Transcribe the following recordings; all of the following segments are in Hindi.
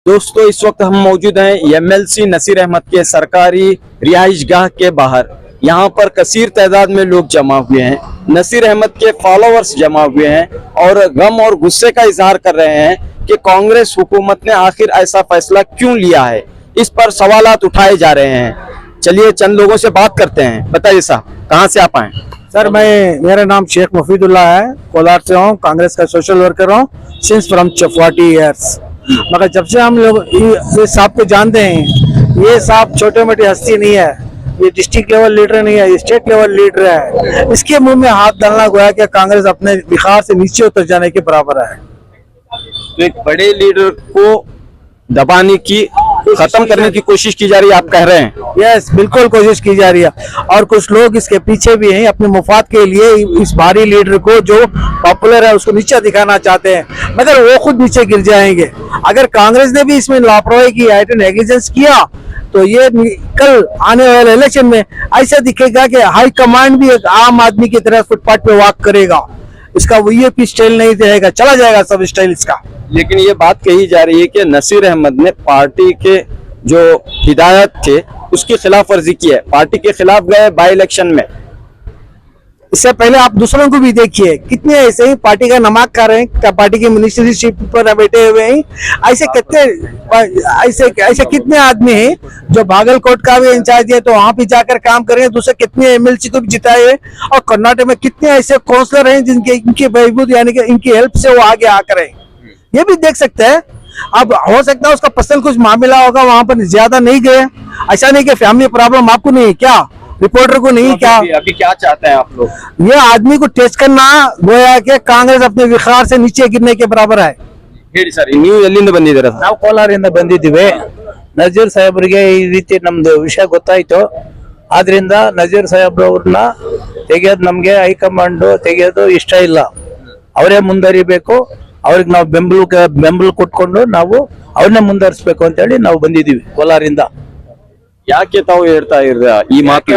दोस्तों इस वक्त हम मौजूद हैं एमएलसी नसीर अहमद के सरकारी रिहाइशगाह के बाहर। यहाँ पर कसीर तादाद में लोग जमा हुए हैं, नसीर अहमद के फॉलोअर्स जमा हुए हैं और गम और गुस्से का इजहार कर रहे हैं कि कांग्रेस हुकूमत ने आखिर ऐसा फैसला क्यों लिया है। इस पर सवालात उठाए जा रहे हैं। चलिए चंद लोगों से बात करते हैं। बताइए साहब, कहाँ से आप आए? सर मेरा नाम शेख मुफीदुल्लाह है, कोलार से हूँ, कांग्रेस का सोशल वर्कर हूँ सिंस फ्रॉम 40 ईयर्स। मगर जब से हम लोग ये साहब को जानते हैं, ये साहब छोटे मोटी हस्ती नहीं है, ये डिस्ट्रिक्ट लेवल लीडर नहीं है, ये स्टेट लेवल लीडर है। इसके मुंह में हाथ डालना गोया कि कांग्रेस अपने बिखार से नीचे उतर जाने के बराबर है। तो एक बड़े लीडर को दबाने की, खत्म करने की कोशिश की जा रही है, आप कह रहे हैं? यस, बिल्कुल कोशिश की जा रही है और कुछ लोग इसके पीछे भी हैं। अपने मुफाद के लिए इस भारी लीडर को जो पॉपुलर है उसको नीचे दिखाना चाहते हैं, मगर वो खुद नीचे गिर जाएंगे। अगर कांग्रेस ने भी इसमें लापरवाही की, नेग्लिजेंस किया, तो ये कल आने वाले इलेक्शन में ऐसा दिखेगा कि हाई कमांड भी एक आम आदमी की तरह फुटपाथ पे वॉक करेगा। इसका वीआईपी स्टाइल नहीं रहेगा, चला जाएगा सब स्टाइल इसका। लेकिन ये बात कही जा रही है कि नसीर अहमद ने पार्टी के जो हिदायत थे उसकी खिलाफ वर्जी की है, पार्टी के खिलाफ गए बाई इलेक्शन में। इससे पहले आप दूसरों को भी देखिए, कितने ऐसे ही पार्टी का नमक खा रहे हैं, पार्टी की मिनिस्ट्रीशिप पर बैठे हुए हैं। ऐसे कितने आदमी हैं जो बागलकोट का भी इंचार्ज है तो वहां भी जाकर काम कर रहे हैं, दूसरे कितने एमएलसी को भी जिताए हैं। और कर्नाटक में कितने ऐसे काउंसलर हैं जिनके इनके बहबूद यानी कि इनकी हेल्प से वो आगे आकर हैं, ये भी देख सकते हैं। अब हो सकता है उसका पर्सनल कुछ मामला होगा, वहां पर ज्यादा नहीं गए। ऐसा नहीं कि फैमिली प्रॉब्लम आपको नहीं, क्या रिपोर्टर को नहीं? क्या अभी क्या चाहते हैं आप लोग? ये आदमी को टेस्ट करना गोया कि कांग्रेस अपने विखार से नीचे गिरने के बराबर है। ಹೇಳಿ ಸರ್, ನೀವು ಎಲ್ಲಿಂದ ಬಂದಿದ್ದೀರಾ? ನಾವು ಕೋಲಾರಿಂದ ಬಂದಿದ್ದೀವಿ। ನಜೀರ್ ಸಾಹೇಬ್ರಿಗೆ ಈ ರೀತಿ ನಮ್ದು ವಿಷಯ ಗೊತ್ತಾಯ್ತು, ಆದ್ರಿಂದ ನಜೀರ್ ಸಾಹೇಬ್ರವ್ರನ್ನ ತೆಗೆಯೋದು ನಮ್ಗೆ ಹೈಕಮಾಂಡ್ ತೆಗೆಯೋದು ಇಷ್ಟ ಇಲ್ಲ। ಅವರೇ ಮುಂದರಿಬೇಕು, ಅವ್ರಿಗೆ ನಾವು ಬೆಂಬಲ ಕೊಟ್ಕೊಂಡು ನಾವು ಅವ್ರನ್ನೇ ಮುಂದರಿಸಬೇಕು ಅಂತ ಹೇಳಿ ನಾವು ಬಂದಿದ್ದೀವಿ ಕೋಲಾರಿಂದ। ಯಾಕೆ ತಾವು ಹೇಳ್ತಾ ಇರ ಈ ಮಾತು?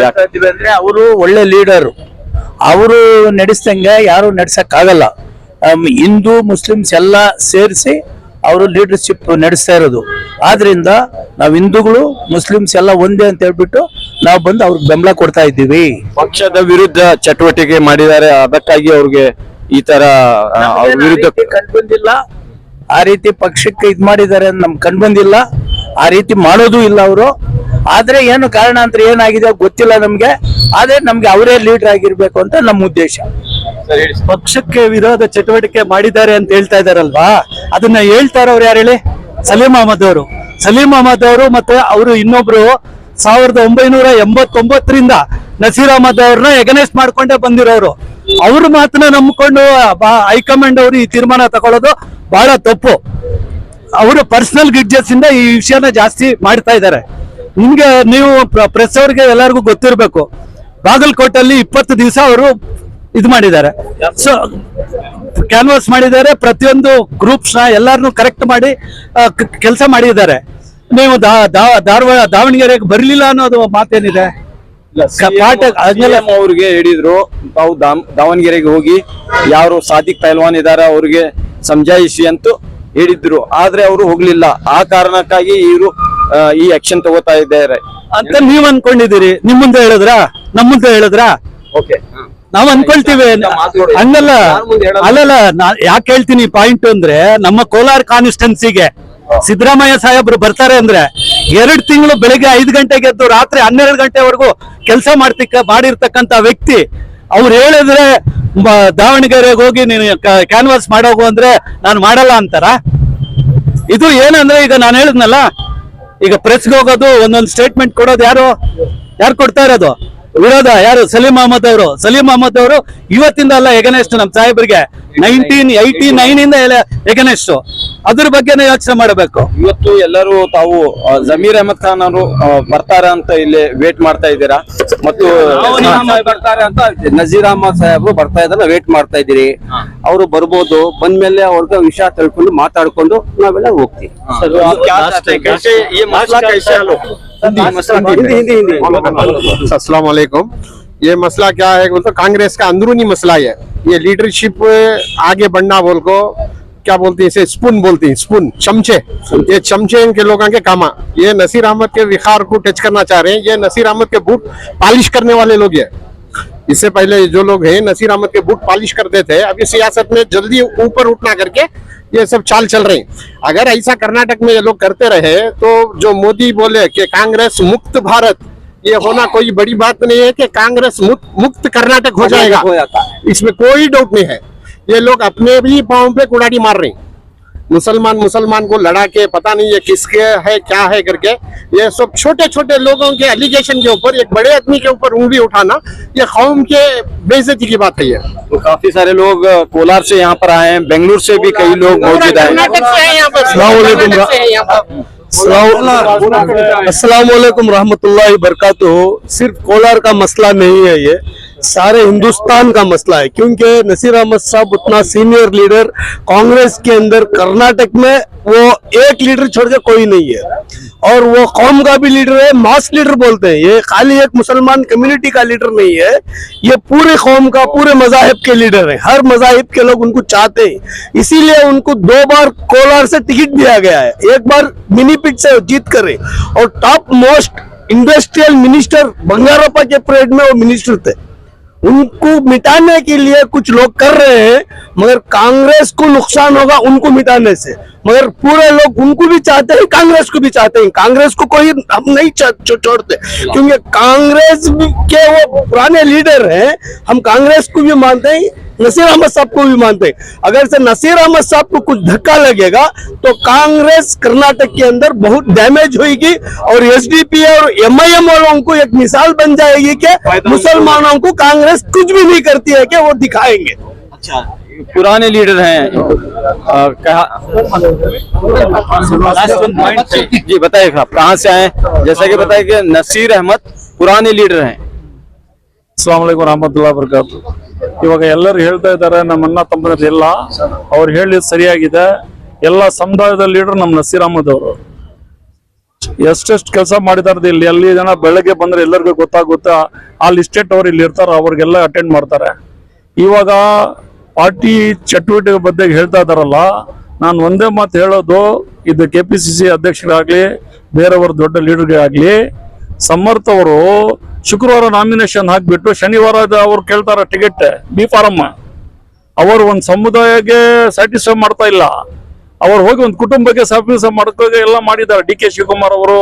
ಅಂದ್ರೆ ಅವರು ಒಳ್ಳೆ ಲೀಡರ್, ಅವರು ನಡೆಸ್ದಂಗೆ ಯಾರು ನಡ್ಸಕ್ ಆಗಲ್ಲ। ಹಿಂದೂ ಮುಸ್ಲಿಮ್ಸ್ ಎಲ್ಲ ಸೇರಿಸಿ ಅವರು ಲೀಡರ್ಶಿಪ್ ನಡೆಸ್ತಾ ಇರೋದು, ಆದ್ರಿಂದ ನಾವು ಹಿಂದೂಗಳು ಮುಸ್ಲಿಮ್ಸ್ ಎಲ್ಲ ಒಂದೇ ಅಂತ ಹೇಳ್ಬಿಟ್ಟು ನಾವು ಬಂದು ಅವ್ರಿಗೆ ಬೆಂಬಲ ಕೊಡ್ತಾ ಇದ್ದೀವಿ। ಪಕ್ಷದ ವಿರುದ್ಧ ಚಟುವಟಿಕೆ ಮಾಡಿದ್ದಾರೆ, ಅದಕ್ಕಾಗಿ ಅವ್ರಿಗೆ ಈ ತರ ವಿರುದ್ಧ ಕಂಡುಬಂದಿಲ್ಲ। ಆ ರೀತಿ ಪಕ್ಷಕ್ಕೆ ಇದ್ ಮಾಡಿದ್ದಾರೆ ನಮ್ಗೆ ಕಂಡುಬಂದಿಲ್ಲ, ಆ ರೀತಿ ಮಾಡೋದು ಇಲ್ಲ ಅವರು। ಆದ್ರೆ ಏನು ಕಾರಣಾಂತರ ಏನಾಗಿದೆ ಗೊತ್ತಿಲ್ಲ ನಮ್ಗೆ, ಆದ್ರೆ ನಮ್ಗೆ ಅವರೇ ಲೀಡರ್ ಆಗಿರ್ಬೇಕು ಅಂತ ನಮ್ಮ ಉದ್ದೇಶ। ಪಕ್ಷಕ್ಕೆ ವಿರೋಧ ಚಟುವಟಿಕೆ ಮಾಡಿದ್ದಾರೆ ಅಂತ ಹೇಳ್ತಾ ಇದಾರಲ್ವಾ, ಅದನ್ನ ಹೇಳ್ತಾ ಇರೋರು ಯಾರು ಹೇಳಿ? ಸಲೀಂ ಅಹಮದ್ ಅವರು। ಸಲೀಂ ಅಹಮದ್ ಅವರು ಮತ್ತೆ ಅವರು ಇನ್ನೊಬ್ರು 1989ರಿಂದ ನಸೀರ್ ಅಹಮದ್ ಅವ್ರನ್ನ ಎಗನೆಸ್ಟ್ ಮಾಡ್ಕೊಂಡೇ ಬಂದಿರೋರು। ಅವ್ರ ಮಾತನ್ನ ನಂಬಿಕೊಂಡು ಹೈಕಮಾಂಡ್ ಅವರು ಈ ತೀರ್ಮಾನ ತಗೊಳ್ಳೋದು ಬಹಳ ತಪ್ಪು। ಅವರು ಪರ್ಸನಲ್ ಗಿಡ್ಜಸ್ ಇಂದ ಈ ವಿಷಯನ ಜಾಸ್ತಿ ಮಾಡ್ತಾ ಇದ್ದಾರೆ। ನಿಮ್ಗೆ ನೀವು ಪ್ರೆಸ್ ಅವ್ರಿಗೆ ಎಲ್ಲರಿಗೂ ಗೊತ್ತಿರ್ಬೇಕು, ಬಾಗಲಕೋಟಲ್ಲಿ 20 ದಿವಸ ಅವರು ಇದು ಮಾಡಿದ್ದಾರೆ, ಸೊ ಕ್ಯಾನ್ವಾಸ್ ಮಾಡಿದ್ದಾರೆ, ಪ್ರತಿಯೊಂದು ಗ್ರೂಪ್ಸ್ ನ ಎಲ್ಲಾರನ್ನು ಕರೆಕ್ಟ್ ಮಾಡಿ ಕೆಲಸ ಮಾಡಿದ್ದಾರೆ। ನೀವು ದಾವಣಗೆರೆಗೆ ಬರ್ಲಿಲ್ಲ ಅನ್ನೋದು ಮಾತೇನಿದೆ? ಅವ್ರಿಗೆ ಹೇಳಿದ್ರು ತಾವು ದಾವಣಗೆರೆಗೆ ಹೋಗಿ ಯಾರು ಸಾದಿಕ್ ಪಹಲ್ವಾನ್ ಇದಾರ ಅವ್ರಿಗೆ ಸಮಜಾಯಿಸಿ ಅಂತ ಹೇಳಿದ್ರು, ಆದ್ರೆ ಅವರು ಹೋಗ್ಲಿಲ್ಲ। ಆ ಕಾರಣಕ್ಕಾಗಿ ಇವರು ಈ ಆಕ್ಷನ್ ತಗೋತಾ ಇದ್ದಾರೆ ಅಂತ ನೀವ್ ಅನ್ಕೊಂಡಿದ್ದೀರಿ? ನಿಮ್ ಮುಂದೆ ಹೇಳಿದ್ರ, ನಮ್ಮ ಮುಂದೆ ಹೇಳಿದ್ರ? ನಾವ್ ಅನ್ಕೊಳ್ತೀವಿ ಹಂಗಲ್ಲ। ಅಲ್ಲಲ್ಲ, ಯಾಕೆ ಹೇಳ್ತೀನಿ ಪಾಯಿಂಟ್ ಅಂದ್ರೆ, ನಮ್ಮ ಕೋಲಾರ ಕಾನ್ಸ್ಟಿಟ್ಯೂನ್ಸಿಗೆ ಸಿದ್ದರಾಮಯ್ಯ ಸಾಹೇಬ್ರು ಬರ್ತಾರೆ ಅಂದ್ರೆ 2 ತಿಂಗಳು ಬೆಳಿಗ್ಗೆ 5 ಗಂಟೆಗೆ ಎದ್ದು ರಾತ್ರಿ 12 ಗಂಟೆವರೆಗೂ ಕೆಲಸ ಮಾಡಿರ್ತಕ್ಕಂತ ವ್ಯಕ್ತಿ, ಅವ್ರು ಹೇಳಿದ್ರೆ ದಾವಣಗೆರೆಗೆ ಹೋಗಿ ನೀನು ಕ್ಯಾನ್ವಾಸ್ ಮಾಡೋಗು ಅಂದ್ರೆ ನಾನು ಮಾಡಲ್ಲ ಅಂತಾರ? ಇದು ಏನಂದ್ರೆ, ಈಗ ನಾನು ಹೇಳಿದ್ನಲ್ಲ, ಈಗ ಪ್ರೆಸ್ಗೆ ಹೋಗೋದು, ಒಂದೊಂದು ಸ್ಟೇಟ್ಮೆಂಟ್ ಕೊಡೋದು ಯಾರು ಕೊಡ್ತಾ ಇರೋದು? ವಿರೋಧ ಯಾರು? ಸಲೀಂ ಅಹಮದ್ ಅವರು। ಸಲೀಂ ಅಹಮದ್ ಅವರು ಇವತ್ತಿಂದ ಅಲ್ಲ ಎಗನೆಸ್ಟ್ ನಮ್ಮ ಸಾಹೇಬ್ರಿಗೆ, 1989 ಇಂದ ಎಗನೆಸ್ಟ್। ಅದ್ರ ಬಗ್ಗೆನೇ ಯೋಚನೆ ಮಾಡಬೇಕು। ಇವತ್ತು ಎಲ್ಲರೂ ತಾವು ಜಮೀರ್ ಅಹಮದ್ ಖಾನ್ ಅವರು ಬರ್ತಾರ ಅಂತ ಇಲ್ಲಿ ವೇಟ್ ಮಾಡ್ತಾ ಇದ್ದೀರಾ, ಮತ್ತು ಬರ್ತಾರೆ ಅಂತ ನಜೀರ್ ಅಹಮದ್ ಸಾಹೇಬ್ರು ಬರ್ತಾ ಇದ್ದಾರೆ, ವೇಟ್ ಮಾಡ್ತಾ ಇದ್ದೀರಿ। ಅವರು ಬರ್ಬೋದು, ಬಂದ್ಮೇಲೆ ಅವ್ರಿಗೆ ವಿಷಯ ತಿಳ್ಕೊಂಡು ಮಾತಾಡ್ಕೊಂಡು ನಾವೆಲ್ಲ ಹೋಗ್ತೀವಿ। अस्सलाम वालेकुम। ये मसला क्या है, मतलब कांग्रेस का अंदरूनी मसला है। ये लीडरशिप आगे बढ़ना बोल को क्या बोलते हैं इसे, स्पून बोलते हैं, स्पून, चमचे, ये चमचे इनके लोगों के कामा। ये नसीर अहमद के विखार को टच करना चाह रहे हैं। ये नसीर अहमद के बूट पॉलिश करने वाले लोग हैं। इससे पहले जो लोग हैं नसीर अहमद के बूट पॉलिश करते थे, अभी सियासत में जल्दी ऊपर उठना करके ये सब चाल चल रहे हैं। अगर ऐसा कर्नाटक में ये लोग करते रहे तो जो मोदी बोले कि कांग्रेस मुक्त भारत, ये होना कोई बड़ी बात नहीं है कि कांग्रेस मुक्त कर्नाटक हो जाएगा, इसमें कोई डाउट नहीं है। ये लोग अपने भी पांव पे कुड़ाड़ी मार रहे हैं। मुसलमान को लड़ा के पता नहीं ये किसके है क्या है करके, ये सब छोटे छोटे लोगों के एलिगेशन के ऊपर एक बड़े आदमी के ऊपर उंगली उठाना, ये कौम के बेइज्जती की बात है। ये तो काफी सारे लोग कोलार से यहाँ पर आए हैं, बेंगलुरु से भी कई लोग मौजूद हैं। कर्नाटक से है यहाँ पर। अस्सलाम वालेकुम रहमतुल्लाहि बरकातुहू। सिर्फ कोलार का मसला नहीं है, ये सारे हिंदुस्तान का मसला है, क्योंकि नसीर अहमद साहब उतना सीनियर लीडर कांग्रेस के अंदर कर्नाटक में वो एक लीडर छोड़ के कोई नहीं है, और वो कौम का भी लीडर है, मास लीडर बोलते हैं। ये खाली एक मुसलमान कम्युनिटी का लीडर नहीं है, ये पूरे कौम का, पूरे मजाहिब के लीडर है। हर मजाहिब के लोग उनको चाहते हैं, इसीलिए उनको 2 बार कोलार से टिकट दिया गया है। एक बार मिनीपिट से जीत करे, और top most industrial minister Bangarappa के पीरियड में वो मिनिस्टर थे। उनको मिटाने के लिए कुछ लोग कर रहे हैं, मगर कांग्रेस को नुकसान होगा उनको मिटाने से। मगर पूरे लोग उनको भी चाहते हैं, कांग्रेस को भी चाहते हैं। कांग्रेस को कोई हम नहीं छोड़ते, क्योंकि कांग्रेस के वो पुराने लीडर हैं। हम कांग्रेस को भी मानते हैं, नसीर अहमद साहब को भी मानते हैं। अगर से नसीर अहमद साहब को कुछ धक्का लगेगा तो कांग्रेस कर्नाटक के अंदर बहुत डैमेज होगी, और एसडीपी और एमआईएम वालों को एक मिसाल बन जाएगी कि मुसलमानों को कांग्रेस कुछ भी नहीं करती है, कि वो दिखाएंगे। अच्छा, पुराने लीडर हैं, जी बताइए आप कहाँ से आए? जैसा कि बताइए कि नसीर अहमद पुराने लीडर हैं। ಅಸ್ಸಲಾಮು ಅಲೈಕುಂ ವರಹಮತುಲ್ಲಾಹಿ ವಬರಕಾತು. ಇವಾಗ ಎಲ್ಲರೂ ಹೇಳ್ತಾ ಇದ್ದಾರೆ ನಮ್ಮ ಅಣ್ಣ ತಮ್ಮಂದಿರು ಎಲ್ಲ, ಅವ್ರು ಹೇಳಿದ್ ಸರಿಯಾಗಿದೆ. ಎಲ್ಲ ಸಮುದಾಯದ ಲೀಡರ್ ನಮ್ಮ ನಸೀರ್ ಅಹಮದ್ ಅವರು ಎಷ್ಟೆಷ್ಟು ಕೆಲಸ ಮಾಡಿದಾರೆ ಇಲ್ಲಿ. ಅಲ್ಲಿ ಜನ ಬೆಳಗ್ಗೆ ಬಂದ್ರೆ ಎಲ್ಲರಿಗೂ ಗೊತ್ತಾಗುತ್ತೆ, ಆ ಲಿಸ್ಟೇಟ್ ಅವ್ರು ಇಲ್ಲಿ ಇರ್ತಾರ, ಅವ್ರಿಗೆಲ್ಲ ಅಟೆಂಡ್ ಮಾಡ್ತಾರೆ. ಇವಾಗ ಪಾರ್ಟಿ ಚಟುವಟಿಕೆ ಬಗ್ಗೆ ಹೇಳ್ತಾ ಇದಾರಲ್ಲ, ನಾನು ಒಂದೇ ಮಾತು ಹೇಳೋದು, ಇದು ಕೆಪಿಸಿಸಿ ಅಧ್ಯಕ್ಷರಾಗ್ಲಿ ಬೇರೆಯವ್ರ ದೊಡ್ಡ ಲೀಡರ್ಗೆ ಆಗ್ಲಿ, ಸಮರ್ಥ ಅವರು ಶುಕ್ರವಾರ ನಾಮಿನೇಷನ್ ಹಾಕ್ಬಿಟ್ಟು ಶನಿವಾರ ಅವ್ರು ಕೇಳ್ತಾರ ಟಿಕೆಟ್ ಬಿ ಫಾರಂ, ಅವರು ಒಂದು ಸಮುದಾಯಕ್ಕೆ ಸ್ಯಾಟಿಸ್ಫೈ ಮಾಡ್ತಾ ಇಲ್ಲ. ಅವ್ರು ಹೋಗಿ ಒಂದು ಕುಟುಂಬಕ್ಕೆ ಸ್ಯಾಟಿಸ್ಫೈ ಮಾಡ್ಕೋಕೆ ಎಲ್ಲ ಮಾಡಿದ್ದಾರೆ. ಡಿ ಕೆ ಶಿವಕುಮಾರ್ ಅವರು,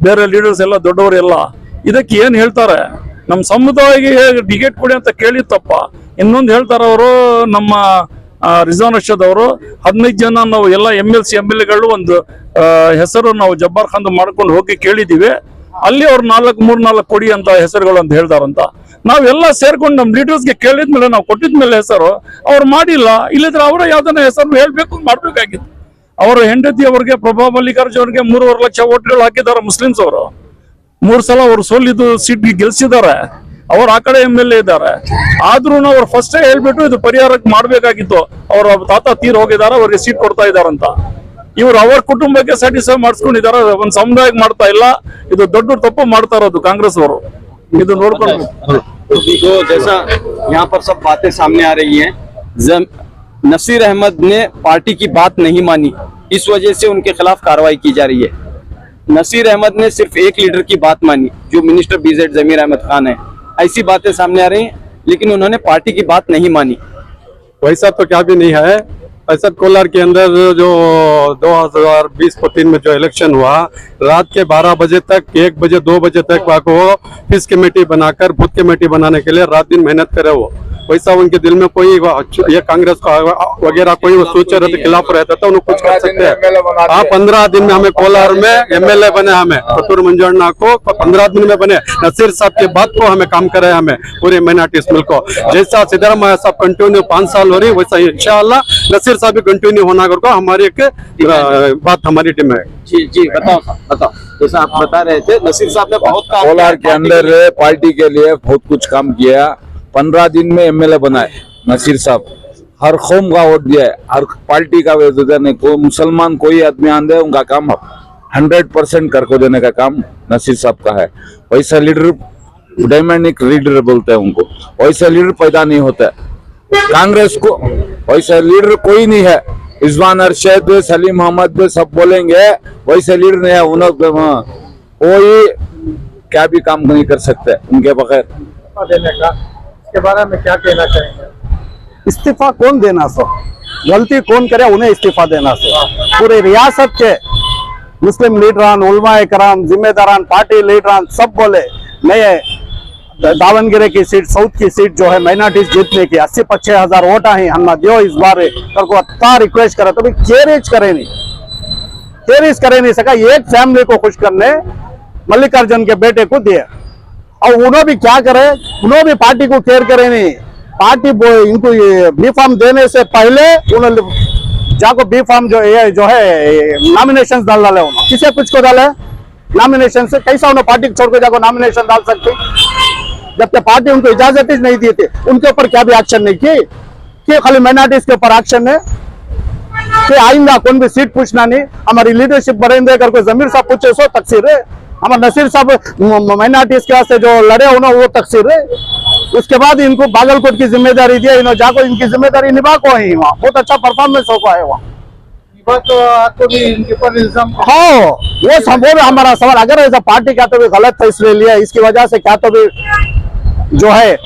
ಬೇರೆ ಲೀಡರ್ಸ್ ಎಲ್ಲ ದೊಡ್ಡವರು ಎಲ್ಲ. ಇದಕ್ಕೆ ಏನ್ ಹೇಳ್ತಾರೆ? ನಮ್ಮ ಸಮುದಾಯಕ್ಕೆ ಟಿಕೆಟ್ ಕೊಡಿ ಅಂತ ಕೇಳಿ ತಪ್ಪ. ಇನ್ನೊಂದು ಹೇಳ್ತಾರ ಅವರು, ನಮ್ಮ ರಿಸರ್ವೇಶನ್ 15 ಜನ ನಾವು ಎಲ್ಲ MLC MLA ಒಂದು ಹೆಸರು ನಾವು ಜಬ್ಬಾರ್ ಖಾನ್ ಮಾಡ್ಕೊಂಡು ಹೋಗಿ ಕೇಳಿದೀವಿ. ಅಲ್ಲಿ ಅವ್ರು 3-4 ಕೊಡಿ ಅಂತ ಹೆಸರುಗಳು ಅಂತ ಹೇಳ್ತಾರಂತ. ನಾವೆಲ್ಲ ಸೇರ್ಕೊಂಡು ನಮ್ಮ ಲೀಡರ್ಸ್ಗೆ ಕೇಳಿದ್ಮೇಲೆ ನಾವು ಕೊಟ್ಟಿದ್ಮೇಲೆ ಹೆಸರು ಅವ್ರು ಮಾಡಿಲ್ಲ. ಇಲ್ಲಿದ್ರೆ ಅವರ ಯಾವ್ದನ್ನ ಹೆಸರು ಹೇಳ್ಬೇಕು, ಮಾಡ್ಬೇಕಾಗಿತ್ತು. ಅವರ ಹೆಂಡತಿ ಅವ್ರಿಗೆ, ಪ್ರಭಾ ಮಲ್ಲಿಕಾರ್ಜುನ್ ಅವ್ರಿಗೆ 3.5 ಲಕ್ಷ ಓಟ್ಗಳು ಹಾಕಿದ್ದಾರೆ ಮುಸ್ಲಿಮ್ಸ್ ಅವರು. 3 ಸಲ ಅವರು ಸೋಲಿದ್ದು ಸೀಟ್ ಗೆಲ್ಸಿದ್ದಾರೆ. ಅವ್ರು ಆ ಕಡೆ MLA ಇದ್ದಾರೆ. ಆದ್ರೂ ಅವ್ರು ಫಸ್ಟೇ ಹೇಳ್ಬಿಟ್ಟು ಇದು ಪರಿಹಾರಕ್ಕೆ ಮಾಡ್ಬೇಕಾಗಿತ್ತು. ಅವ್ರ ತಾತ ತೀರ್ ಹೋಗಿದ್ದಾರೆ, ಅವ್ರಿಗೆ ಸೀಟ್ ಕೊಡ್ತಾ ಇದಾರಂತ. ಇವ್ರು ಅವ್ರ ಕುಟುಂಬಕ್ಕೆ ಸ್ಯಾಟಿಸ್ಫೈ ಮಾಡಿಸ್ಕೊಂಡಿದ್ದಾರೆ, ಒಂದ್ ಸಮುದಾಯಕ್ಕೆ ಮಾಡ್ತಾ ಇಲ್ಲ. ಇದು ದೊಡ್ಡ ತಪ್ಪು ಮಾಡ್ತಾ ಇರೋದು ಕಾಂಗ್ರೆಸ್ ಅವರು. ಇದು ನೋಡ್ಕೊಂಡು तो जैसा यहाँ पर सब बातें सामने आ रही हैं, नसीर अहमद ने पार्टी की बात नहीं मानी, इस वजह से उनके खिलाफ कार्रवाई की जा रही है। नसीर अहमद ने सिर्फ एक लीडर की बात मानी, जो मिनिस्टर BZ जमीर अहमद खान है। ऐसी बातें सामने आ रही हैं, लेकिन उन्होंने पार्टी की बात नहीं मानी। वैसा तो क्या भी नहीं है। ऐसा कोलार के अंदर जो 2020-25 में जो इलेक्शन हुआ, रात के 12 बजे तक, 1 बजे 2 बजे तक वो फिस कमेटी बनाकर बूथ कमेटी बनाने के लिए रात दिन मेहनत करे। वो वैसा उनके दिल में कोई ये कांग्रेस का वगैरह कोई सोच रहे थे, खिलाफ रहता था, उन्हें कुछ कर सकते हैं। आप 15 दिन में हमें कोलार में MLA बने, हमें कतूर मंजोड़ना को 15 दिन में बने। नसीर साहब के बाद को हमें काम करे, हमें पूरे माइनॉरिटीज मिल को। जैसा सिद्धरामैया साहब कंटिन्यू 5 साल हो रही, वैसा इंशाअल्लाह नसीर साहब भी कंटिन्यू होना को हमारी एक बात हमारी टीम है। जी बताओ जैसा आप बता रहे थे, नसीर साहब ने बहुत काम कोलार के अंदर पार्टी के लिए बहुत कुछ काम किया। 15 दिन में MLA बनाए नसीर साहब। हर कौम का वोट दिया है, हर पार्टी का वोट दिया नहीं। कोई मुसलमान कोई आदमी आंदे, उनका काम 100% करको देने का काम नसीर साहब का है। वैसा लीडर, डायनामिक लीडर बोलते हैं उनको, वैसा लीडर पैदा नहीं होता है। कांग्रेस को वैसा लीडर कोई नहीं है। रिजवान अरशद सलीम मोहम्मद सब बोलेंगे वैसे लीडर नहीं है उन्होंने कोई क्या भी काम नहीं कर सकते उनके बगैर। देने का इसके बारे में क्या कहना चाहेंगे? इस्तीफा कौन देना सो, गलती कौन करे उन्हें इस्तीफा देना सो। पूरे रियासत के मुस्लिम लीडरान, उलमा कराम, जिम्मेदारान, पार्टी लीडरान सब बोले नहीं, दावनगिरी की सीट, साउथ की सीट जो है माइनॉरिटीज जीतने की 80-85,000 वोट आई हम दियो इस बार को अत्ता रिक्वेस्ट करे तो भी केरेज करे नहीं सका। एक फैमिली को खुश करने मल्लिकार्जुन के बेटे को दिया और उन्होंने भी क्या करे, उन्होंने भी पार्टी को केयर करे नहीं। पार्टी इनको बी फॉर्म देने से पहले उन्होंने जाको बी फॉर्म जो है नॉमिनेशन डाल डाले, उन्होंने किसे कुछ को डाले नॉमिनेशन से, कैसा उन्होंने पार्टी छोड़ के जाको नॉमिनेशन डाल सकते जबकि पार्टी उनको इजाजत ही नहीं दी थी। उनके ऊपर क्या भी एक्शन नहीं की खाली माइनॉरिटीज के ऊपर एक्शन है कि आइंदा कौन भी सीट पूछना नहीं, हमारी लीडरशिप बढ़ेंगे करके जमीर साहब पूछे सो तकसीर है, हमारे नसीर साहब माइनॉरिटीज के वास्ते जो लड़े उन्होंने वो तकसीर है। उसके बाद इनको बागलकोट की जिम्मेदारी दिया, इन्होंने जाको इनकी जिम्मेदारी निभा को है, वहाँ बहुत अच्छा परफॉर्मेंस हो पाए वहाँ तो आपको भी इनके ऊपर इल्जाम। हाँ वो संभव है हमारा सवाल, अगर ऐसा पार्टी क्या तो भी गलत फैसले लिया इसकी वजह से क्या तो भी जो है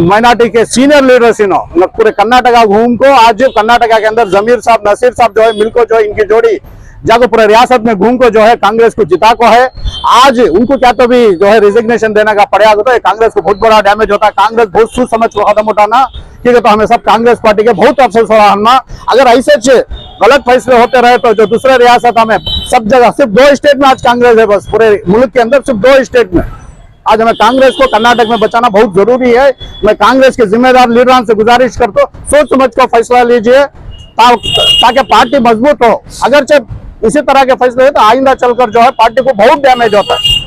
माइनॉरिटी के सीनियर लीडर्स पूरे कर्नाटका घूम को आज कर्नाटका के अंदर जमीर साहब, नसीर साहब जो है मिलको जो है इनकी जोड़ी जाको पूरे रियासत में घूम को जो है कांग्रेस को जिता को है। आज उनको क्या तो भी जो है रिजिग्नेशन देने का पड़ेगा तो कांग्रेस को बहुत बड़ा डैमेज होता है। कांग्रेस बहुत सोच समझ को कदम उठाना ठीक है, तो हमें सब कांग्रेस पार्टी के बहुत अफसोस हो रहा। अगर ऐसे गलत फैसले होते रहे तो जो दूसरे रियासत हमें सब जगह, सिर्फ 2 स्टेट में आज कांग्रेस है, बस पूरे मुल्क के अंदर सिर्फ 2 स्टेट में आज हमें कांग्रेस को कर्नाटक में बचाना बहुत जरूरी है। मैं कांग्रेस के जिम्मेदार लीडरान से गुजारिश करता हूँ सोच समझ कर फैसला लीजिए ताकि पार्टी मजबूत हो। अगरचे इसी तरह के फैसले तो आइंदा चलकर जो है पार्टी को बहुत डैमेज होता है।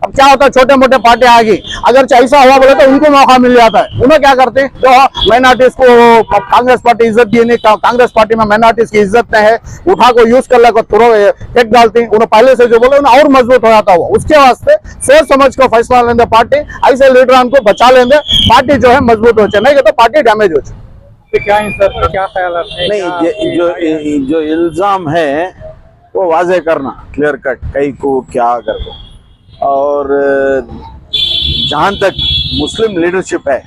अब क्या होता है, छोटे मोटे पार्टी आएगी, अगर ऐसा हुआ बोले तो उनको मौका मिल जाता है। उन्हें क्या करते हैं जो माइनॉरिटीज को कांग्रेस पार्टी इज्जत दी नहीं, कांग्रेस पार्टी में माइनॉरिटीज की इज्जत नहीं है, उठा को यूज कर ले फेंक डालती है। उन्हें पहले से जो बोले उन्हें और मजबूत हो जाता हुआ, उसके वास्ते सोच समझ को फैसला लेंगे पार्टी, ऐसे लीडरान को बचा लेंगे, पार्टी जो है मजबूत हो जाए, नहीं तो पार्टी डैमेज हो जाए। क्या सर क्या ख्याल है? नहीं, जो इल्जाम है वो वाजे करना क्लियर कट कहीं को क्या कर दो। और जहाँ तक मुस्लिम लीडरशिप है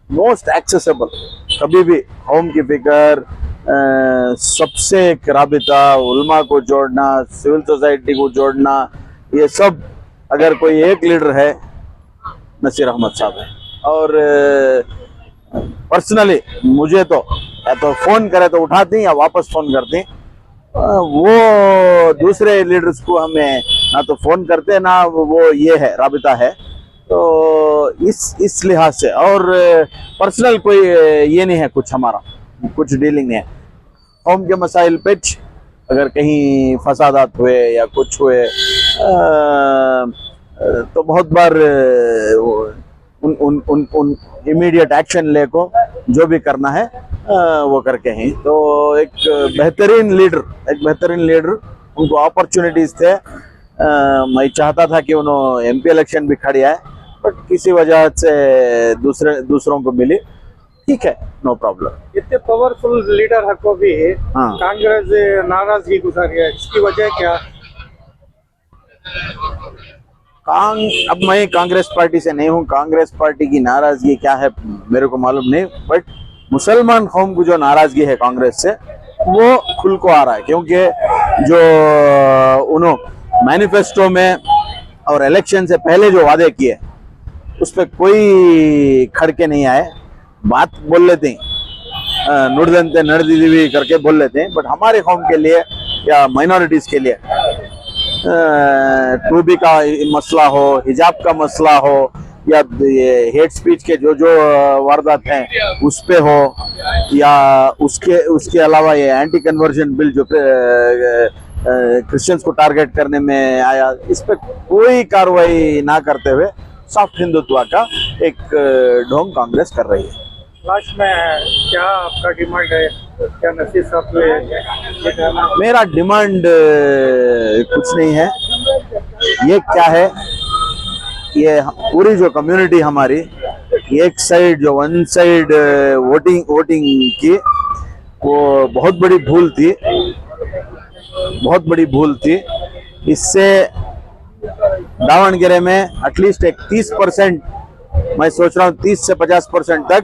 मोस्ट एक्सेसिबल, कभी भी कौम की फिक्र, सबसे एक राबिता, उल्मा को जोड़ना, सिविल सोसाइटी को जोड़ना, ये सब अगर कोई एक लीडर है नसीर अहमद साहब है। और पर्सनली मुझे तो या तो फोन करे तो उठाती या वापस फोन करती, वो दूसरे लीडर्स को हमें ना तो फोन करते ना वो ये है राबिता है। तो इस लिहाज से और पर्सनल कोई ये नहीं है, कुछ हमारा कुछ डीलिंग नहीं है। कौम के मसाइल पिच अगर कहीं फसादात हुए या कुछ हुए तो बहुत बार उन इमीडिएट एक्शन ले को जो भी करना है वो करके ही। तो एक बेहतरीन लीडर उनको अपॉर्चुनिटीज थे। मैं चाहता था कि उन्होंने एमपी इलेक्शन भी खड़ी है, बट किसी वजह से दूसरों को मिली, ठीक है, नो प्रॉब्लम। इतने पावरफुल लीडर को भी कांग्रेस नाराजगी गुजारी है, इसकी वजह क्या? अब मैं कांग्रेस पार्टी से नहीं हूँ, कांग्रेस पार्टी की नाराजगी क्या है मेरे को मालूम नहीं, बट मुसलमान कौम को जो नाराजगी है कांग्रेस से वो खुल को आ रहा है, क्योंकि जो उन्होंने मैनिफेस्टो में और इलेक्शन से पहले जो वादे किए उस पर कोई खड़के नहीं आए। बात बोल लेते हैं, नुड़दंते नड़दीवी करके बोल लेते हैं, बट हमारे कौम के लिए या माइनॉरिटीज के लिए टूबी का मसला हो, हिजाब का मसला हो, या हेट स्पीच के जो वारदात हैं उस पे हो, या उसके अलावा ये एंटी कन्वर्जन बिल जो क्रिश्चियंस को टारगेट करने में आया, इस पे कोई कार्रवाई ना करते हुए सॉफ्ट हिंदुत्व का एक ढोंग कांग्रेस कर रही है। लास्ट में क्या आपका डिमांड है? क्या नसीर साहब मेरा डिमांड कुछ नहीं है, ये क्या है, ये पूरी जो कम्युनिटी हमारी एक साइड जो वन साइड वोटिंग की, वो बहुत बड़ी भूल थी, बहुत बड़ी भूल थी। इससे दावणगेरे में एटलीस्ट एक 30%, मैं सोच रहा हूँ 30 से 50% तक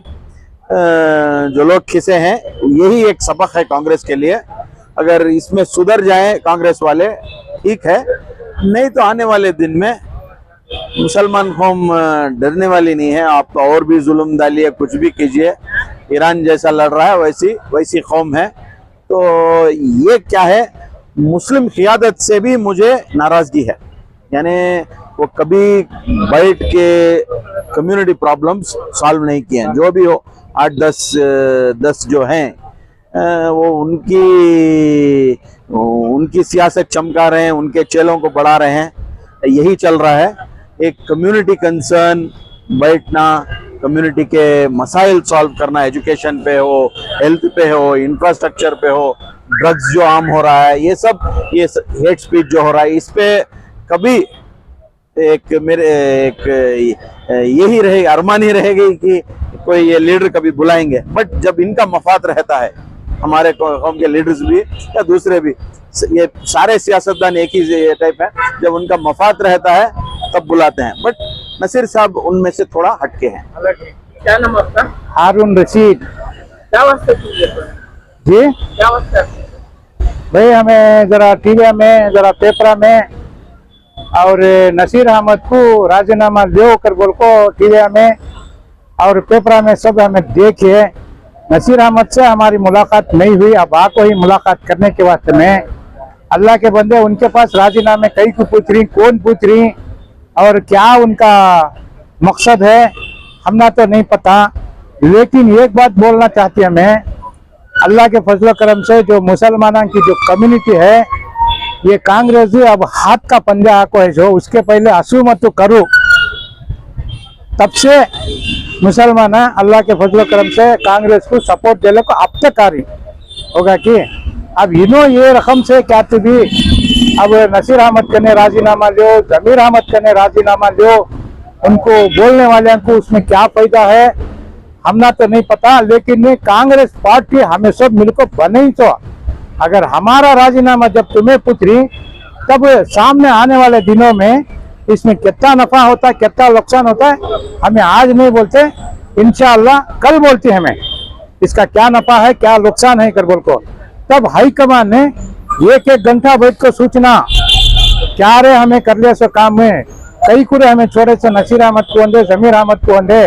जो लोग खिसे हैं, यही एक सबक है कांग्रेस के लिए। अगर इसमें सुधर जाए कांग्रेस वाले ठीक है, नहीं तो आने वाले दिन में मुसलमान कौम डरने वाली नहीं है। आप और भी जुल्म डालिए, कुछ भी कीजिए, ईरान जैसा लड़ रहा है वैसी कौम है। तो ये क्या है, मुस्लिम क़ियादत से भी मुझे नाराजगी है। यानी वो कभी बैठ के कम्युनिटी प्रॉब्लम्स सॉल्व नहीं किए हैं। जो भी हो 8-10 जो हैं वो उनकी सियासत चमका रहे हैं, उनके चेलों को बढ़ा रहे हैं, यही चल रहा है। एक कम्युनिटी कंसर्न बैठना, कम्युनिटी के मसाइल सॉल्व करना, एजुकेशन पे हो, हेल्थ पे हो, इंफ्रास्ट्रक्चर पे हो, ड्रग्स जो आम हो रहा है, ये हेट स्पीच जो हो रहा है, इस पे कभी यही रहेगी, अरमान ही रहेगी कि कोई ये लीडर कभी बुलाएंगे। बट जब इनका मफाद रहता है, हमारे कौम के लीडर्स भी या दूसरे भी, ये सारे सियासतदान एक ही टाइप है, जब उनका मफाद रहता है तब बुलाते हैं। बट नसीर साहब उनमें से थोड़ा हटके हैं। क्या नाम आपका? हारून रशीद क्या वास्ते जी। क्या वास्ते? भाई हमें जरा टीवी में, जरा पेपर में और नसीर अहमद को राजीनामा दो कर बोल को टीवी में और पेपर में सब हमें देखिए। नसीर अहमद से हमारी मुलाकात नहीं हुई, अब आपको ही मुलाकात करने के वास्ते में अल्लाह के बंदे उनके पास राजीनामे कई को पूछ रही, कौन पूछ रही और क्या उनका मकसद है, हमना तो नहीं पता। लेकिन एक बात बोलना चाहती है मैं, अल्लाह के फजल करम से जो मुसलमानों की जो कम्युनिटी है, ये कांग्रेस अब हाथ का पंजा को है, जो उसके पहले असू मत करो, तब से मुसलमान अल्लाह के फजल करम से कांग्रेस को सपोर्ट देने को अब तक आ रही होगा कि अब इन्हों ये रकम से क्या भी अब नसीर अहमद कने राजीनामा लो, जमीर अहमद कने राजीनामा लो, उनको बोलने वाले को उसमें क्या फायदा है हमना तो नहीं पता। लेकिन कांग्रेस पार्टी हमें सब मिलकर बने ही तो, अगर हमारा राजीनामा जब तुम्हें पूछ रही, तब सामने आने वाले दिनों में इसमें कितना नफा होता है, कितना नुकसान होता है, हमें आज नहीं बोलते, इंशाअल्लाह कल बोलते हमें इसका क्या नफा है, क्या नुकसान है कर बोल को। तब हाईकमान ने एक घंटा बैठ कर सूचना क्या रे हमें कर लिया सो काम में, कई कुरे हमें छोड़े से नसीर अहमद को अंदे, जमीर अहमद को अंदे,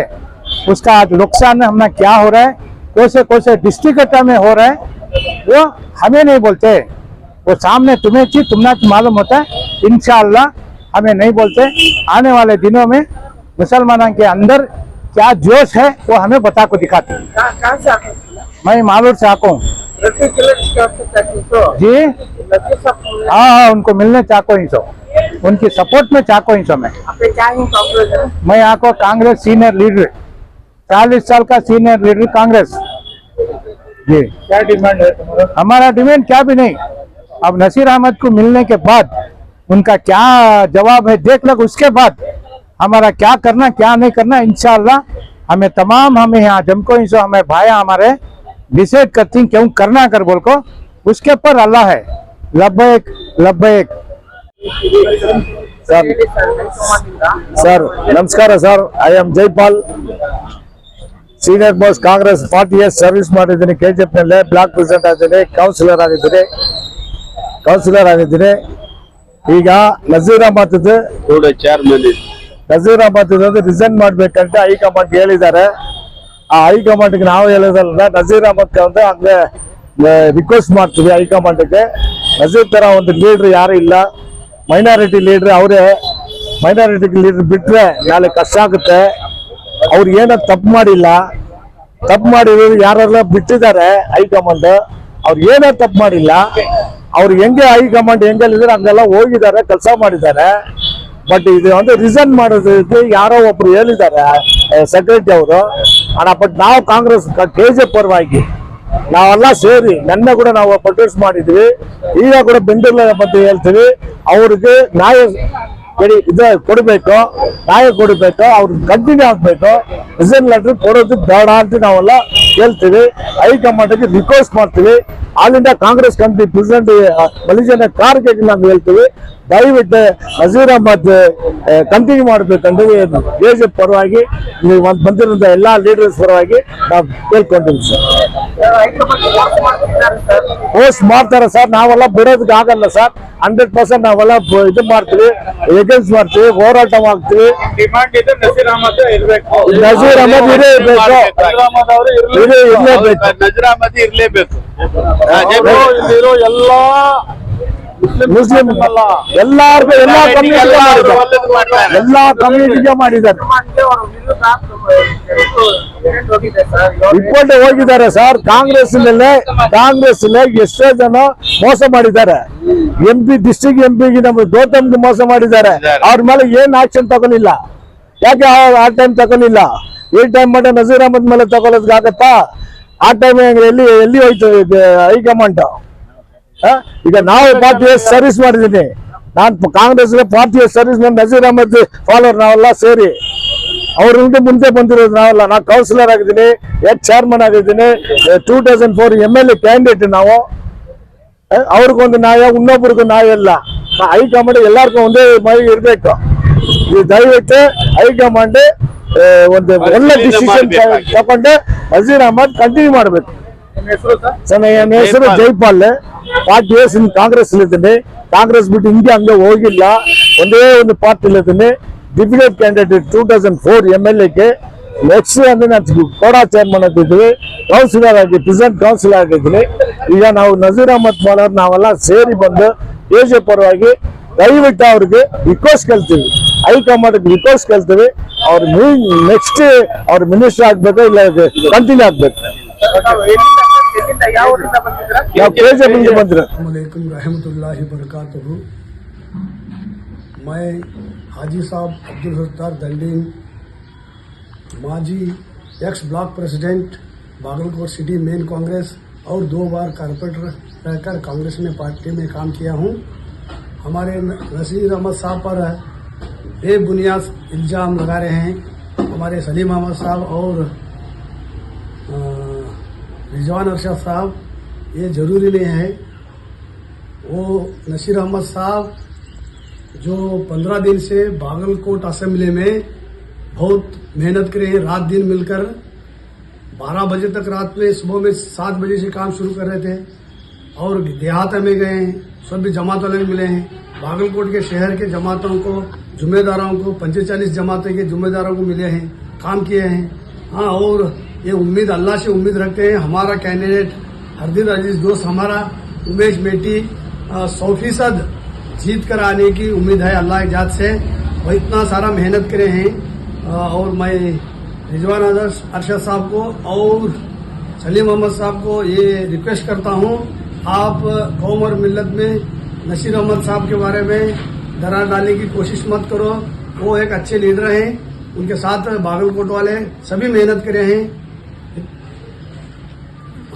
उसका आज नुकसान हमने क्या हो रहा है, कौन से डिस्ट्रिक्ट में हो रहा है, वो हमें नहीं बोलते। वो सामने तुम्हें चीज तुमना मालूम होता है, इंशाअल्लाह हमें नहीं बोलते। आने वाले दिनों में मुसलमानों के अंदर क्या जोश है वो हमें बता को दिखाते। कहाँ से आते? मैं मालूर से आका हूँ जी। हाँ, उनको मिलने चाहता ही सो, उनकी सपोर्ट में चाहता ही सो। मैं आको कांग्रेस सीनियर लीडर, 40 साल का सीनियर लीडर कांग्रेस जी। क्या डिमांड है तुम्हारा? हमारा डिमांड क्या भी नहीं, अब नसीर अहमद को मिलने के बाद उनका क्या जवाब है देख लो, उसके बाद हमारा क्या करना क्या नहीं करना इंशाअल्लाह हमें हमें यहाँ जमको ही सो हमें भाई हमारे डिसाइड करती क्यों करना कर बोल को, उसके ऊपर अल्लाह है। लब्बैक लब्बैक। सर नमस्कार sir, I am Jaipal, senior most Congress 40 years service ಮಾಡಿದ್ದೀನಿ, KGF ನಲ್ಲಿ ಬ್ಲಾಕ್ ಪ್ರೆಸಿಡೆಂಟ್ ಆಗಿದ್ದೀನಿ, ಕೌನ್ಸಿಲರ್ ಆಗಿದ್ದೀನಿ। ಈಗ ನಜೀರ್ ಅಹಮದ್ ರಿಸೈನ್ ಮಾಡ್ಬೇಕಂತ ಹೈಕಮಾಂಡ್ ಹೇಳಿದ್ದಾರೆ। ಆ ಹೈಕಮಾಂಡ್ ನಾವು ಹೇಳಿದ್ರಲ್ಲ, ನಜೀರ್ ಅಹಮದ್ ಅಂದ್ರೆ ಹಂಗೆ ರಿಕ್ವೆಸ್ಟ್ ಮಾಡ್ತೀವಿ ಹೈಕಮಾಂಡ್ಗೆ, ನಜೀರ್ ತರ ಒಂದು ಲೀಡರ್ ಯಾರು ಇಲ್ಲ, ಮೈನಾರಿಟಿ ಲೀಡರ್ ಅವರೇ, ಮೈನಾರಿಟಿ ಲೀಡರ್ ಬಿಟ್ರೆ ನಾಳೆ ಕಷ್ಟ ಆಗುತ್ತೆ। ಅವ್ರು ಏನೋ ತಪ್ಪು ಮಾಡಿಲ್ಲ, ತಪ್ಪು ಮಾಡಿರೋರು ಯಾರೆಲ್ಲ ಬಿಟ್ಟಿದ್ದಾರೆ ಹೈಕಮಾಂಡ್, ಅವ್ರು ಏನೋ ತಪ್ಪು ಮಾಡಿಲ್ಲ, ಅವ್ರು ಹೆಂಗೆ ಹೈಕಮಾಂಡ್ ಹೆಂಗೆಲ್ಲಿದ್ರೆ ಹಂಗೆಲ್ಲ ಹೋಗಿದ್ದಾರೆ, ಕೆಲಸ ಮಾಡಿದ್ದಾರೆ। ಬಟ್ ಇದು ಒಂದು ರಿಸೈನ್ ಮಾಡೋದಕ್ಕೆ ಯಾರೋ ಒಬ್ರು ಹೇಳಿದ್ದಾರೆ ಸೆಕ್ರೆಟರಿ ಅವರು ಅಣ್ಣ। ಬಟ್ ನಾವು ಕಾಂಗ್ರೆಸ್ KGF ಪರವಾಗಿ ನಾವೆಲ್ಲ ಸೇರಿ ನೆನ್ನೆ ಕೂಡ ನಾವು ಪ್ರೊಟೆಸ್ಟ್ ಮಾಡಿದ್ವಿ, ಈಗ ಕೂಡ ಬೆಂಗಳೂರಲ್ಲಿ ಬಂದು ಹೇಳ್ತೀವಿ, ಅವ್ರಿಗೆ ನ್ಯಾಯ ಕೊಡಬೇಕು, ನ್ಯಾಯ ಕೊಡಬೇಕು, ಅವ್ರು ಕಂಟಿನ್ಯೂ ಆಗ್ಬೇಕು, ರಿಸೈನ್ ಲೆಟರ್ ಕೊಡೋದು ಬೇಡ ಅಂತ ನಾವೆಲ್ಲ ಕೇಳ್ತೀವಿ, ಹೈಕಮಾಂಡ್ಗೆ ರಿಕ್ವೆಸ್ಟ್ ಮಾಡ್ತೀವಿ. All India Congress committee president Mallikarjuna Kharge ನಾವು ಹೇಳ್ತೀವಿ, ದಯವಿಟ್ಟು ನಜೀರ್ ಅಹಮದ್ ಕಂಟಿನ್ಯೂ ಮಾಡಬೇಕಂದ್ರೆ ಬಿಜೆಪಿ ಪರವಾಗಿ ನೀವು ಬಂದಿರೋ ಎಲ್ಲಾ ಲೀಡರ್ಸ್ ಪರವಾಗಿ ನಾವು ಕೇಳ್ಕೊಂಡಿವಿ ಸರ್. ಪೋಸ್ಟ್ ಮಾಡ್ತಾರೆ ಸರ್, ನಾವೆಲ್ಲ ಬಿಡೋದಕ್ಕೆ ಆಗಲ್ಲ ಸರ್. 100% ನಾವೆಲ್ಲ ಇದು ಮಾಡ್ತೀವಿ, ಎಗೇನ್ಸ್ಟ್ ಮಾಡ್ತೀವಿ, ಹೋರಾಟ ಮಾಡ್ತೀವಿ. ಡಿಮಾಂಡ್ ಇದೆ ನಸೀರ್ ಅಹಮದ್ ಇರಬೇಕು, ನಜೀರ್ ಅಹಮದ್ ಇರಲೇಬೇಕು, ನಜೀರ್ ಅಹಮದ್ ಇರಲೇಬೇಕು. ಇಲ್ಲಿರೋ ಎಲ್ಲಾ ಮುಸ್ಲಿಂ ಎಲ್ಲಾರ್ಗು ಎಲ್ಲಾ ಕಮ್ಯುನಿಟಿಗೆ ಮಾಡಿದ್ದಾರೆ. ರಿಪೋರ್ಟ್ ಹೋಗಿದ್ದಾರೆ ಸರ್. ಕಾಂಗ್ರೆಸ್ ಎಷ್ಟೋ ಜನ ಮೋಸ ಮಾಡಿದ್ದಾರೆ. MP ಡಿಸ್ಟ್ರಿಕ್ಟ್ MP ನಮ್ಮ ಗೌತಮ್ಗೆ ಮೋಸ ಮಾಡಿದ್ದಾರೆ. ಅವ್ರ ಮೇಲೆ ಏನ್ ಆಕ್ಷನ್ ತಗೊಳ್ಳಿಲ್ಲ. ಯಾಕೆ ಆ ಟೈಮ್ ತಗೊಳ್ಳಿಲ್ಲ? ಈ ಟೈಮ್ ಮಾಡಿ ನಜೀರ್ ಅಹಮದ್ ಮೇಲೆ ತಗೊಳ್ಳೋದಕ್ಕೆ ಆಗತ್ತಾ? ಆ ಟೈಮ್ ಎಲ್ಲಿ ಹೋಯ್ತು ಹೈಕಮಾಂಡ್? ಈಗ ನಾವು ಪಾರ್ಟಿ ಸರ್ವಿಸ್ ಮಾಡಿದ್ದೀನಿ, ನಾನು ಕಾಂಗ್ರೆಸ್ ಪಾರ್ಟಿ ಸರ್ವಿಸ್ ಮಾಡಿ ನಜೀರ್ ಅಹಮದ್ ಫಾಲೋವರ್ ನಾವೆಲ್ಲ ಸೇರಿ ಅವ್ರಿಂದ ಮುಂದೆ ಬಂದಿರೋದು ನಾವೆಲ್ಲ. ನಾನು ಕೌನ್ಸಿಲರ್ ಆಗಿದ್ದೀನಿ, ಚೇರ್ಮನ್ ಆಗಿದ್ದೀನಿ, 2004 MLA ಕ್ಯಾಂಡಿಡೇಟ್ ನಾವು. ಅವ್ರಿಗೊಂದು ನ್ಯಾಯ, ಇನ್ನೊಬ್ರಿಗೂ ನ್ಯಾಯ ಇಲ್ಲ. ಹೈಕಮಾಂಡ್ ಎಲ್ಲಾರ್ಗೂ ಒಂದೇ ಮೈ ಇರ್ಬೇಕು. ದಯವಿಟ್ಟು ಹೈಕಮಾಂಡ್ ಒಂದು ಒಳ್ಳೆ ಡಿಸಿಷನ್ ತಗೊಂಡು ನಜೀರ್ ಅಹಮದ್ ಕಂಟಿನ್ಯೂ ಮಾಡಬೇಕು. ನನ್ನ ಹೆಸರು ಜೈಪಾಲ್. ಪಾರ್ಟಿ ಕಾಂಗ್ರೆಸ್ ಇದ್ದೀನಿ. ಕಾಂಗ್ರೆಸ್ ಬಿಟ್ಟು ಹಿಂಗೆ ಹಂಗೆ ಹೋಗಿಲ್ಲ, ಒಂದೇ ಒಂದು ಪಾರ್ಟಿ ಇದ್ದೀನಿ. Deputy candidate 2004 MLAಗೆ. ನೆಕ್ಸ್ಟ್ ಅಂದ್ರೆ ನಾನು ಕೋಡಾ ಚೇರ್ಮನ್ ಆಗಿದ್ದೀವಿ, ಕೌನ್ಸಿಲರ್ ಆಗಿ ಪ್ರೆಸಿಡೆಂಟ್ ಕೌನ್ಸಿಲರ್ ಆಗಿದ್ದೀನಿ. ಈಗ ನಾವು ನಜೀರ್ ಅಹಮದ್ ಮಾಡೋರು ನಾವೆಲ್ಲ ಸೇರಿ ಬಂದು ಬಿಜೆಪಿ ಪರವಾಗಿ ದಯವಿಟ್ಟು ಅವ್ರಿಗೆ ರಿಕ್ವೆಸ್ಟ್ ಕೇಳ್ತೀವಿ, ಹೈಕಮಾಂಡ್ ರಿಕ್ವೆಸ್ಟ್ ಕೇಳ್ತೀವಿ. ಅವ್ರ ನೆಕ್ಸ್ಟ್ ಅವ್ರ ಮಿನಿಸ್ಟರ್ ಆಗ್ಬೇಕು, ಇಲ್ಲ ಕಂಟಿನ್ಯೂ ಆಗ್ಬೇಕು. रहमतुल्लाहि बरकातहू। मैं हाजी साहब अब्दुल सत्तार दंडीन, माजी x block president Bagalkot city main Congress और 2 बार कारपोरेटर रहकर कांग्रेस में पार्टी में काम किया हूं। हमारे नसीर अहमद साहब पर बेबुनियाद इल्ज़ाम लगा रहे हैं हमारे सलीम अहमद साहब और रिजवान अरशद साहब। ये जरूरी नहीं है। वो नसीर अहमद साहब जो 15 दिन से बागलकोट असेंबली में बहुत मेहनत करे हैं, रात दिन मिलकर 12 बजे तक रात में, सुबह में 7 बजे से काम शुरू कर रहे थे और देहात में गए हैं, सब भी जमात वाले मिले हैं। बागलकोट के शहर के जमातों को, जुम्मेदारों को, 45 जमातों के जुम्मेदारों को मिले हैं, काम किए हैं। हाँ, और ये उम्मीद अल्लाह से उम्मीद रखते हैं। हमारा कैंडिडेट हरदीन अजीज दोस्त हमारा उमेश मेटी 100% जीत कर आने की उम्मीद है अल्लाह की जात से। वो इतना सारा मेहनत करे हैं। और मैं रिजवान अरशद साहब को और सलीम अहमद साहब को ये रिक्वेस्ट करता हूँ, आप कौम और मिल्लत में नसीर अहमद साहब के बारे में दरार डालने की कोशिश मत करो। वो एक अच्छे लीडर हैं, उनके साथ बागलकोट वाले सभी मेहनत करे हैं।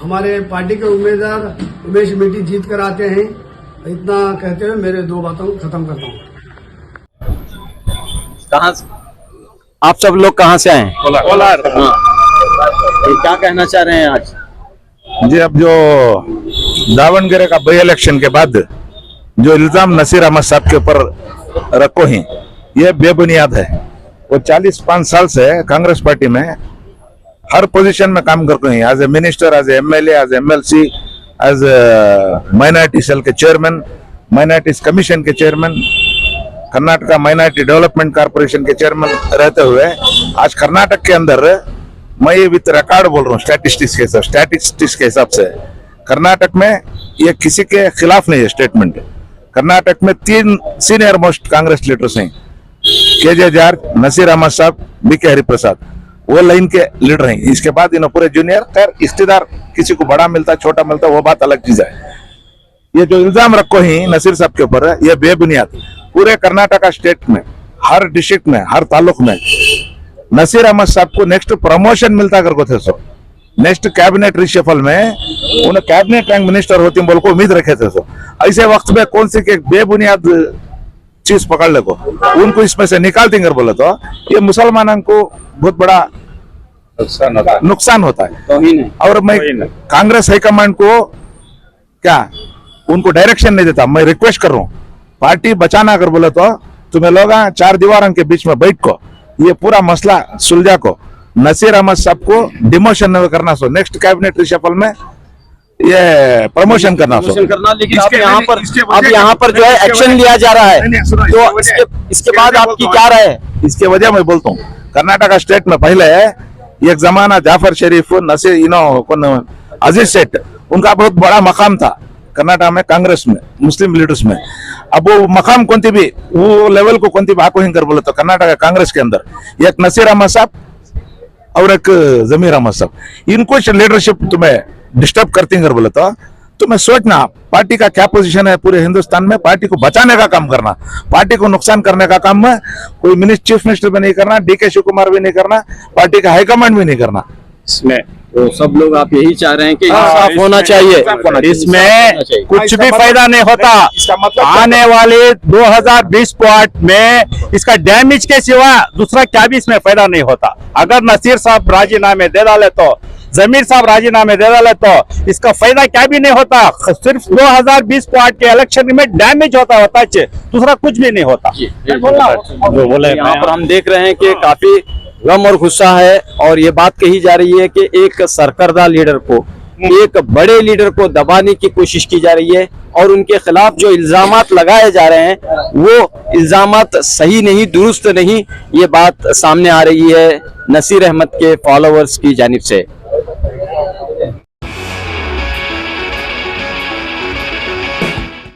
हमारे पार्टी के उम्मीदवार उमेश मेटी जीत कर आते हैं। इतना कहते हुए मेरे 2 बातों को खत्म करता हूँ। कहाँ से आप सब लोग कहाँ से आए? कोलार। क्या कहना चाह रहे हैं आज? जी, अब जो दावणगेरे का बाई इलेक्शन के बाद जो इल्जाम नसीर अहमद साहब के ऊपर रखो हैं, ये बेबुनियाद है। वो 45 साल से कांग्रेस पार्टी में हर पोजीशन में काम करते हैं, as a minister, as a MLA, as MLC, as minority cell के चेयरमैन, माइनॉरिटीज कमीशन के chairman, Karnataka minority development corporation के चेयरमैन रहते हुए आज कर्नाटक के अंदर, मैं ये विथ रिकॉर्ड बोल रहा हूँ, स्टैटिस्टिक्स के हिसाब से कर्नाटक में ये किसी के खिलाफ नहीं है स्टेटमेंट। कर्नाटक में 3 सीनियर मोस्ट कांग्रेस लीडर्स हैं, KJ जॉर्ज, नसीर अहमद साहब, BK हरिप्रसाद, वो लाइन के लीडर हैं। इसके बाद इन पूरे जूनियर, खैर इख्तिदार किसी को बड़ा मिलता छोटा मिलता वो बात अलग चीज है। ये जो इल्जाम रखो ही नसीर साहब के ऊपर, ये बेबुनियाद। पूरे कर्नाटका स्टेट में, हर डिस्ट्रिक्ट में, हर तालुक में नसीर अहमद साहब को नेक्स्ट प्रमोशन मिलता करको थे। सो नेक्स्ट कैबिनेट रिशफल में उन्हें कैबिनेट रैंक मिनिस्टर होती बोल को उम्मीद रखे थे। सो ऐसे वक्त में कौन सी के बेबुनियाद चीज पकड़ ले को उनको इसमें से निकाल देंगे बोले तो ये मुसलमानों को बहुत बड़ा नुकसान होता है। तौहीन है। और मैं कांग्रेस हाईकमांड को क्या उनको डायरेक्शन नहीं देता, मैं रिक्वेस्ट कर रहा हूँ पार्टी बचाना अगर बोले तो तुम्हें लोग चार दीवारों के बीच में बैठ को ये पूरा मसला सुलझा को नसीर अहमद साहब को डिमोशन करना सो नेक्स्ट कैबिनेट रिशफल में ये प्रमोशन करना सो करना, लेकिन अब यहाँ पर जो है एक्शन लिया जा रहा है, तो इसके बाद आपकी क्या राय है? इसके वजह मैं बोलता हूँ कर्नाटका स्टेट में पहले एक जमाना जाफर शरीफ नसीर अजीज सेठ उनका बहुत बड़ा मकाम था कर्नाटक में कांग्रेस में मुस्लिम लीडर्स में। अब वो मकाम कौन भी वो लेवल को कौन भी हिंगर बोले तो कर्नाटक कांग्रेस के अंदर एक नसीर अहमद साहब और एक जमीर अहमद साहब इनको लीडरशिप तुम्हें डिस्टर्ब करती है बोले तो तुम्हें सोचना पार्टी का क्या पोजीशन है पूरे हिंदुस्तान में। पार्टी को बचाने का काम करना, पार्टी को नुकसान करने का काम में कोई चीफ मिनिस्टर भी नहीं करना, डीके शिव कुमार भी नहीं करना, पार्टी का हाईकमांड भी नहीं करना। इसमें तो सब लोग आप यही चाह रहे हैं कि इंसाफ होना चाहिए, इसमें कुछ भी फायदा नहीं होता। आने वाले 2020 पार्ट में इसका डैमेज के सिवा दूसरा क्या भी इसमें फायदा नहीं होता। अगर नसीर साहब राजीनामे दे डाले तो जमीर साहब राजीनामे दे डाले तो इसका फायदा क्या भी नहीं होता, सिर्फ 2020 पार्ट के इलेक्शन में डैमेज होता है, दूसरा कुछ भी नहीं होता। यहाँ पर हम देख रहे हैं कि काफी गम और गुस्सा है और ये बात कही जा रही है कि एक सरकर्दा लीडर को, एक बड़े लीडर को दबाने की कोशिश की जा रही है और उनके खिलाफ जो इल्जामात लगाए जा रहे हैं वो इल्जामात सही नहीं, दुरुस्त नहीं, ये बात सामने आ रही है नसीर अहमद के फॉलोअर्स की जानिब से।